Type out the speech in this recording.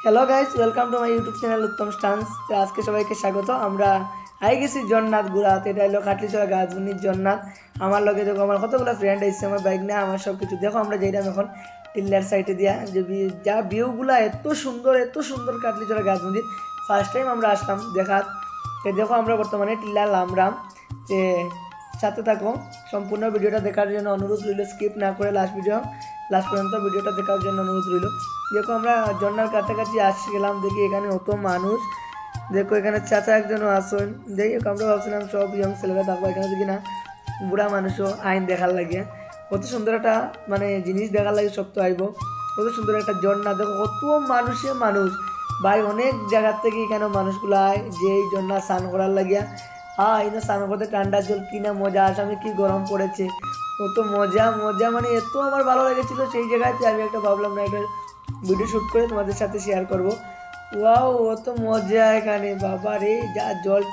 Hello guys, welcome to my YouTube channel Uttam stance. তো আজকে সবাইকে স্বাগত। আমরা আই গেছি জন্নাথ ঘুরাতে। এটা হলো খাটলিছড়া গাছবনির জন্নাথ। আমার লগে দেখো আমার কতগুলো ফ্রেন্ড এসেছে, আমার বাইক না আমার সব কিছু দেখো। আমরা যাইলাম এখন টিল্লার সাইডে দিয়া যে যা ভিউগুলা এত সুন্দর খাটলিছড়া গাছবনির। ফার্স্ট টাইম আমরা আসলাম দেখাত। তো দেখো আমরা বর্তমানে টিল্লার লামরাম। যে সাথে থাকো, সম্পূর্ণ ভিডিওটা দেখার জন্য অনুরোধ রইল। স্কিপ না করে লাস্ট পর্যন্ত ভিডিওটা দেখার জন্য অনুরোধ রইল। দেখো আমরা জন্নার কাছাকাছি আসে গেলাম, দেখি এখানে অত মানুষ। দেখো এখানে চাচা একজনও আসেন। দেখি আমরা ভাবছিলাম সব ইয়ং ছেলেরা থাকবো, এখানে দেখি না বুড়া মানুষও আইন দেখার লাগে। কত সুন্দর একটা মানে জিনিস দেখার লাগে, সব তো আইব। কত সুন্দর একটা ঝর্ণা, দেখো কত মানুষ ভাই, অনেক জায়গার থেকে এখানে মানুষগুলো আয় যে এই জন্না স্নান করার লাগিয়া। এখানে স্নান করতে ঠান্ডা জল কিনা মজা, আসামে কি গরম পড়েছে, কত মজা মানে এত আমার ভালো লেগেছিল সেই জায়গাতে। আমি একটা ভাবলাম না একটা ভিডিও শ্যুট করে তোমাদের সাথে শেয়ার করবো। ওয়াও, অত মজা এখানে, বাবা রে, যা জলটা